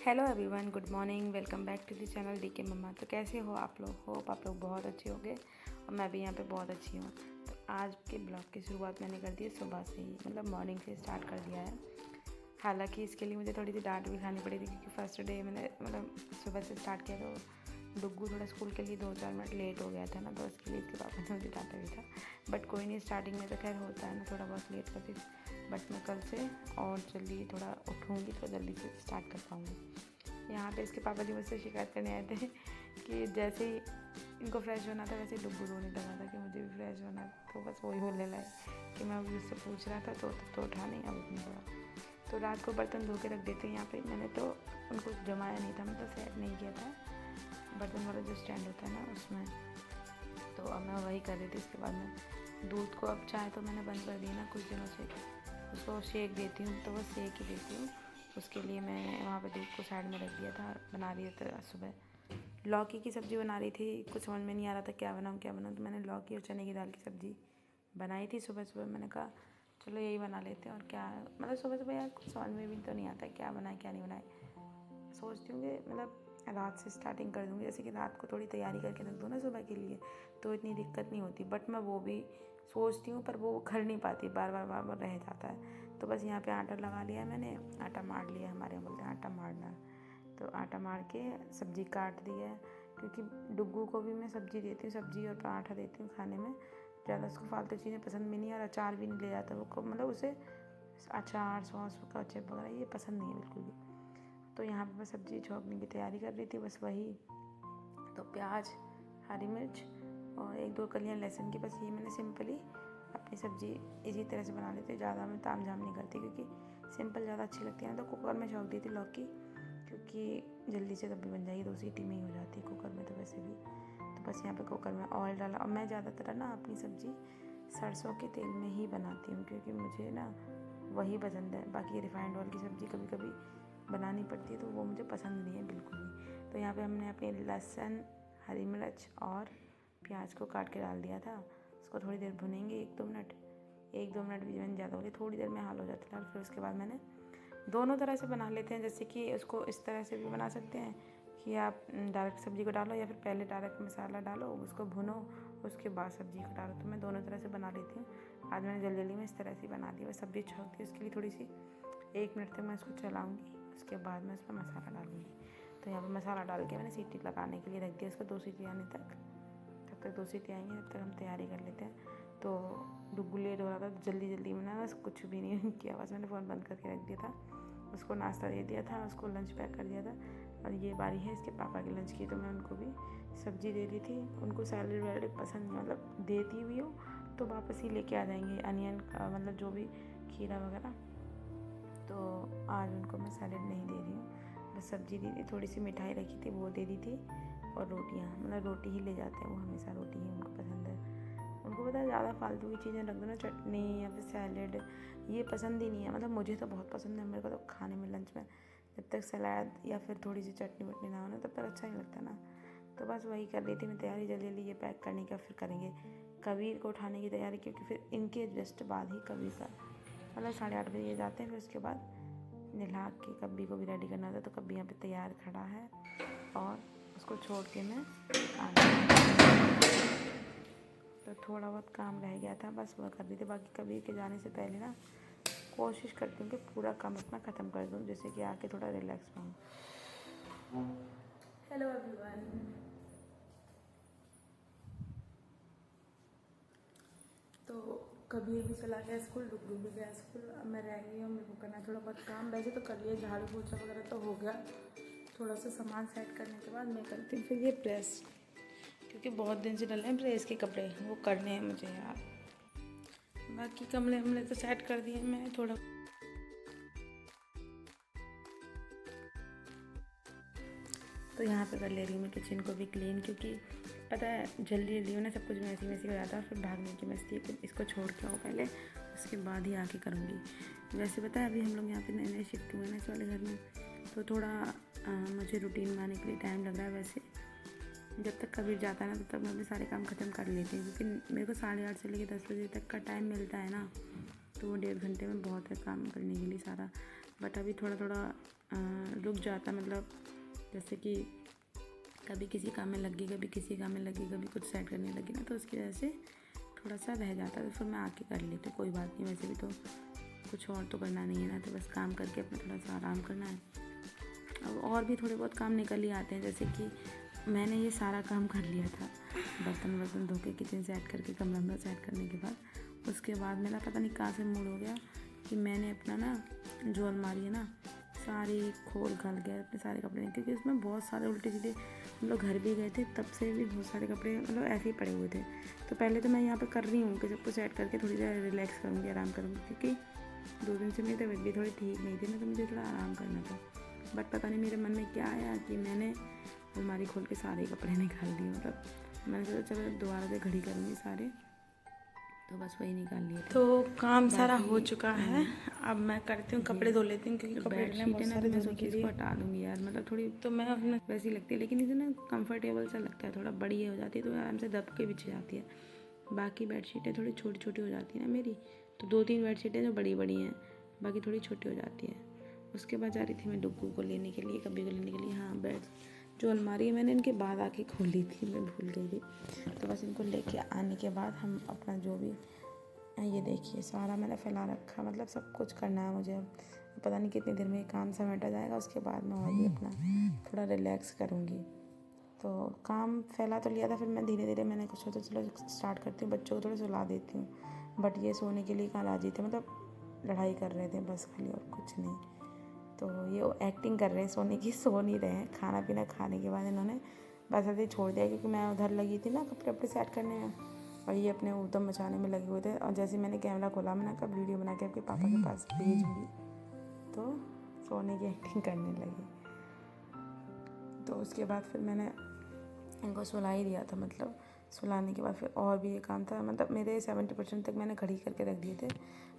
Hello everyone, good morning. Welcome back to the channel DK mamma. तो कैसे हो आप लोग? होप आप लोग बहुत अच्छे होंगे और मैं भी यहाँ पे बहुत अच्छी हूँ। तो आज के ब्लॉग की शुरुआत मैंने कर दी है सुबह से ही, मतलब मॉर्निंग से स्टार्ट कर दिया है। हालांकि इसके लिए मुझे थोड़ी सी डांट भी खानी पड़ी थी क्योंकि फर्स्ट डे मैंने मतलब सुबह से स्टार्ट किया तो डुग्गू थोड़ा स्कूल के लिए 2-4 मिनट लेट हो गया था ना, तो उसके लिए इसके पापा ने मुझे डांटा भी था। बट कोई नहीं, स्टार्टिंग में तो खैर होता है ना थोड़ा बहुत लेट का। फिर बट मैं कल से और जल्दी थोड़ा उठूँगी तो जल्दी से स्टार्ट कर पाऊँगी। यहाँ पे इसके पापा जी मुझसे शिकायत करने आए थे कि जैसे ही इनको फ्रेश होना था वैसे डुग्गू रोने लगा था कि मुझे भी फ्रेश होना। तो बस वही बोलने लगे कि मैं अभी उससे पूछ रहा था तो उठा नहीं, अब उठने पड़ा। तो रात को बर्तन धो के रख देते हैं यहाँ पे। मैंने तो उनको जमाया नहीं था, मतलब सेट नहीं किया था बर्तन वाला जो स्टैंड होता है ना उसमें। तो अब मैं वही कर रही थी। इसके बाद में दूध को अब चाय तो मैंने बंद कर दी ना कुछ दिनों से, उसको शेक देती हूँ तो बस शेक ही देती हूँ। उसके लिए मैं वहाँ पे दूध को साइड में रख दिया था, बना रही था सुबह लौकी की सब्ज़ी बना रही थी। कुछ समझ में नहीं आ रहा था क्या बनाऊँ तो मैंने लौकी और चने की दाल की सब्ज़ी बनाई थी सुबह सुबह। मैंने कहा चलो यही बना लेते हैं। और क्या मतलब सुबह सुबह यार कुछ समझ में भी तो नहीं आता क्या बनाए क्या नहीं बनाए। सोचती हूँ कि मतलब रात से स्टार्टिंग कर दूँगी, जैसे कि रात को थोड़ी तैयारी करके रख दो ना सुबह के लिए तो इतनी दिक्कत नहीं होती। बट मैं वो भी सोचती हूँ पर वो कर नहीं पाती, बार बार रह जाता है। तो बस यहाँ पे आटा लगा लिया है मैंने, आटा मार लिया, हमारे यहाँ बोलते हैं आटा मारना। तो आटा मार के सब्ज़ी काट दी है क्योंकि डुग्गू को भी मैं सब्ज़ी देती हूँ, सब्ज़ी और पराठा देती हूँ खाने में। ज़्यादा उसको फालतू चीज़ें पसंद भी नहीं है और अचार भी नहीं ले जाता वो, मतलब उसे अचार सॉस का चिप वगैरह ये पसंद नहीं है बिल्कुल भी। तो यहाँ पे मैं सब्ज़ी छोंकने की तैयारी कर रही थी बस वही। तो प्याज, हरी मिर्च और 1-2 कलियाँ लहसुन की, बस ये मैंने सिंपली अपनी सब्ज़ी इसी तरह से बना लेती हूँ। ज़्यादा मैं ताम झाम नहीं करती क्योंकि सिंपल ज़्यादा अच्छी लगती है ना। तो कुकर में छोंक दी थी लौकी क्योंकि जल्दी से कभी बन जाएगी, 2 सीटी में ही हो जाती है कुकर में तो वैसे भी। तो बस यहाँ पे कुकर में ऑयल डाला और मैं ज़्यादातर ना अपनी सब्ज़ी सरसों के तेल में ही बनाती हूँ क्योंकि मुझे ना वही पसंद है। बाकी रिफाइंड ऑयल की सब्ज़ी कभी कभी बनानी पड़ती है तो वो मुझे पसंद नहीं है बिल्कुल भी। तो यहाँ पे हमने अपनी लहसुन, हरी मिर्च और प्याज को काट के डाल दिया था। उसको थोड़ी देर भुनेंगे 1-2 मिनट, 1-2 मिनट भी मैंने ज़्यादा हो गई, थोड़ी देर में हाल हो जाता है। फिर उसके बाद मैंने दोनों तरह से बना लेते हैं, जैसे कि उसको इस तरह से भी बना सकते हैं कि आप डायरेक्ट सब्ज़ी को डालो या फिर पहले डायरेक्ट मसाला डालो उसको भुनो उसके बाद सब्ज़ी को डालो। तो मैं दोनों तरह से बना लेती हूँ। आज मैंने जल्दी में इस तरह से बना दी। बस सब्ज़ी छोंक दी, उसके लिए थोड़ी सी 1 मिनट तक मैं इसको चलाऊँगी, उसके बाद मैं उसमें मसाला डालूँगी। तो यहाँ पर मसाला डाल के मैंने सीटी लगाने के लिए रख दिया उसको 2 सीटी आने तक। तब तक 2 सीटी आएंगी, तब तक हम तैयारी कर लेते हैं। तो डुग्गू लेट हो रहा था तो जल्दी में ना बस कुछ भी नहीं किया, बस मैंने फ़ोन बंद करके रख दिया था। उसको नाश्ता दे दिया था, उसको लंच पैक कर दिया था। और ये बारी है इसके पापा के लंच की, तो मैं उनको भी सब्ज़ी दे दी थी। उनको सैलड वैलड पसंद नहीं, मतलब देती भी हो तो वापस ही लेके आ जाएंगे अनियन मतलब जो भी खीरा वगैरह। तो आज उनको मैं सैलड नहीं दे रही हूँ, बस सब्ज़ी दी थी, थोड़ी सी मिठाई रखी थी वो दे दी थी और रोटियाँ, मतलब रोटी ही ले जाते हैं वो, हमेशा रोटी ही उनको पसंद है। उनको पता है ज़्यादा फालतू की चीज़ें रख दो ना, चटनी या फिर सैलेड, ये पसंद ही नहीं है। मतलब मुझे तो बहुत पसंद है, मेरे को तो खाने में लंच में जब तक सलाद या फिर थोड़ी सी चटनी वटनी ना हो ना तब तक अच्छा नहीं लगता ना। तो बस वही कर रही थी मैं तैयारी जल्दी ये पैक करने का। फिर करेंगे कबीर को उठाने की तैयारी क्योंकि फिर इनके जस्ट बाद ही कबीर का, मतलब 8:30 बजे जाते हैं। फिर उसके बाद नहा के कब्बी को भी रेडी करना था, तो कब्बी यहाँ पे तैयार खड़ा है और उसको छोड़ के मैं आ गई। तो थोड़ा बहुत काम रह गया था बस वह कर दी थी। बाकी कबीर के जाने से पहले ना कोशिश करती हूँ कि पूरा काम अपना ख़त्म कर दूँ, जैसे कि आके थोड़ा रिलैक्स पाऊँ। Hello everyone. तो कबीर भी चला गया स्कूल, डुग्गू भी गया स्कूल, अब मैं रह गई हूँ। मेरे को करना थोड़ा बहुत काम, वैसे तो कर लिया, झाड़ू पोछा वगैरह तो हो गया। थोड़ा सा सामान सेट करने के बाद मैं करती हूँ फिर ये प्रेस, क्योंकि बहुत दिन से डले हैं प्रेस के कपड़े, वो करने हैं मुझे यार। बाकी कमरे हमने तो सेट कर दिए, मैं थोड़ा तो यहाँ पे कर ले रही हूँ मैं किचन को भी क्लीन, क्योंकि पता है जल्दी में ना सब कुछ मैसी हो जाता है, फिर भागने की मस्ती है। इसको छोड़ के आओ पहले, उसके बाद ही आके करूँगी। वैसे पता है अभी हम लोग यहाँ पे नए शिफ्ट हुए हैं ना इस वाले घर में, तो थोड़ा मुझे रूटीन में आने के लिए टाइम लग रहा है। वैसे जब तक कबीर जाता है ना तब तक मैं अपने सारे काम ख़त्म कर लेती हूँ, क्योंकि मेरे को 8:30 से लेकर 10 बजे तक का टाइम मिलता है ना, तो वो 1.5 घंटे में बहुत है काम करने के लिए सारा। बट अभी थोड़ा रुक जाता, मतलब जैसे कि कभी किसी काम में लगी, कभी किसी काम में लगी, कभी कुछ सेट करने लगी ना, तो उसकी वजह से थोड़ा सा रह जाता, तो फिर मैं आके कर लेती, कोई बात नहीं, वैसे भी तो कुछ और तो करना नहीं है ना, तो बस काम करके अपना थोड़ा सा आराम करना है। अब और भी थोड़े बहुत काम निकल ही आते हैं, जैसे कि मैंने ये सारा काम कर लिया था, बर्तन वर्तन धो के, किचन सेट करके, कमरा सेट करने के बाद उसके बाद मेरा पता नहीं कहाँ से मूड हो गया कि मैंने अपना ना जो अलमारी है ना सारी खोल खाल के अपने सारे कपड़े, क्योंकि उसमें बहुत सारे उल्टे सीधे, हम लोग घर भी गए थे तब से भी बहुत सारे कपड़े मतलब ऐसे ही पड़े हुए थे। तो पहले तो मैं यहाँ पे कर रही हूँ कि सबको सेट करके थोड़ी देर रिलैक्स करूँगी, आराम करूँगी, क्योंकि 2 दिन से मेरी तबीयत भी थोड़ी ठीक नहीं थी ना, तो मुझे थोड़ा आराम करना था। बट पता नहीं मेरे मन में क्या आया कि मैंने अलमारी खोल के सारे कपड़े निकाल दिए, मतलब मैंने सोचा चलो दोबारा से घड़ी करूँगी सारे, तो बस वही निकाल लिए थे। तो काम सारा हो चुका है, अब मैं करती हूँ, कपड़े धो लेती हूँ, क्योंकि कपड़े बेड शीट है ना, तो मैं सोची इसको हटा दूँगी यार, मतलब थोड़ी तो मैं अपने वैसी लगती है, लेकिन इसे ना कंफर्टेबल सा लगता है, थोड़ा बड़ी हो जाती है तो आराम से दब के बिछ जाती है। बाकी बेडशीटें थोड़ी छोटी छोटी हो जाती है ना मेरी, तो 2-3 बेडशीटें जो बड़ी बड़ी हैं, बाकी थोड़ी छोटी हो जाती है। उसके बाद जा रही थी मैं डुग्गू को लेने के लिए, कभी को लेने के लिए। हाँ, बेड जो अलमारी है मैंने इनके बाद आके खोली थी, मैं भूल गई थी, तो बस इनको लेके आने के बाद हम अपना जो भी, ये देखिए सारा मैंने फैला रखा, मतलब सब कुछ करना है मुझे। अब पता नहीं कितनी देर में ये काम समेटा जाएगा, उसके बाद मैं और भी अपना थोड़ा रिलैक्स करूँगी। तो काम फैला तो लिया था, फिर मैं धीरे धीरे मैंने कुछ सोचा चलो स्टार्ट करती हूँ, बच्चों को थोड़ा सुला देती हूँ। बट ये सोने के लिए कहाँ राजी थे, मतलब लड़ाई कर रहे थे बस खाली, और कुछ नहीं। तो ये एक्टिंग कर रहे हैं सोने की, सो नहीं रहे हैं। खाना पीना खाने के बाद इन्होंने बस ऐसे ही छोड़ दिया, क्योंकि मैं उधर लगी थी ना कपड़े अपने सेट करने में, और ये अपने ऊधम मचाने में लगे हुए थे। और जैसे मैंने कैमरा खोला, मैंने कहा वीडियो बना के आपके पापा के पास भेजूँगी, तो सोने की एक्टिंग करने लगी। तो उसके बाद फिर मैंने इनको सुला ही दिया था, मतलब सुलाने के बाद फिर और भी ये काम था, मतलब मेरे 70% तक मैंने खड़ी करके रख दिए थे।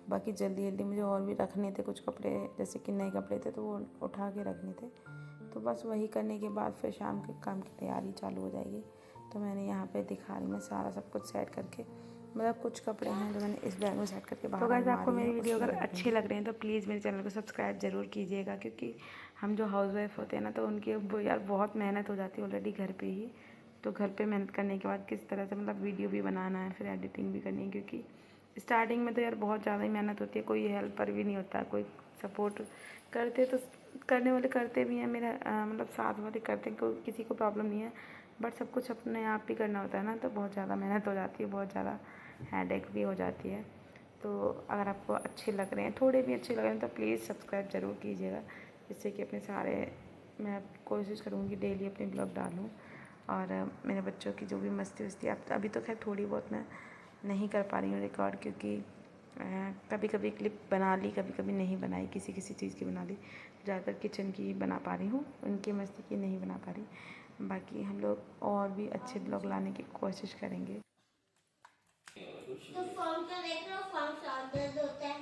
बाकी जल्दी जल्दी मुझे और भी रखने थे कुछ कपड़े, जैसे कि नए कपड़े थे तो वो उठा के रखने थे। तो बस वही करने के बाद फिर शाम के काम की तैयारी चालू हो जाएगी। तो मैंने यहाँ पे दिखा रही, मैं सारा सब कुछ सेट करके, मतलब कुछ कपड़े हैं जो मैंने इस बैग में सेट करके बाहर। तो गाइस, आपको मेरी वीडियो अगर अच्छी लग रही है तो प्लीज़ मेरे चैनल को सब्सक्राइब ज़रूर कीजिएगा, क्योंकि हम जो हाउस वाइफ होते हैं ना, तो उनकी यार बहुत मेहनत हो जाती है ऑलरेडी घर पे ही। तो घर पे मेहनत करने के बाद किस तरह से मतलब वीडियो भी बनाना है, फिर एडिटिंग भी करनी है, क्योंकि स्टार्टिंग में तो यार बहुत ज़्यादा ही मेहनत होती है, कोई हेल्पर भी नहीं होता, कोई सपोर्ट करते तो करने वाले करते भी हैं, मेरा मतलब साथ वाले करते हैं, कोई किसी को प्रॉब्लम नहीं है। बट सब कुछ अपने आप ही करना होता है ना, तो बहुत ज़्यादा मेहनत हो जाती है, बहुत ज़्यादा हेडेक भी हो जाती है। तो अगर आपको अच्छे लग रहे हैं, थोड़े भी अच्छे लग रहे हैं, तो प्लीज़ सब्सक्राइब ज़रूर कीजिएगा, जिससे कि अपने सारे, मैं कोशिश करूँगी डेली अपने ब्लॉग डालूँ। और मेरे बच्चों की जो भी मस्ती वस्ती, अब अभी तो खैर थोड़ी बहुत मैं नहीं कर पा रही हूँ रिकॉर्ड, क्योंकि कभी कभी क्लिप बना ली, कभी कभी नहीं बनाई, किसी किसी चीज़ की बना ली। ज़्यादातर किचन की बना पा रही हूँ, उनकी मस्ती की नहीं बना पा रही। बाकी हम लोग और भी अच्छे ब्लॉग लाने की कोशिश करेंगे। तो फॉर्म का देख लो, फॉर्म शायद होता है।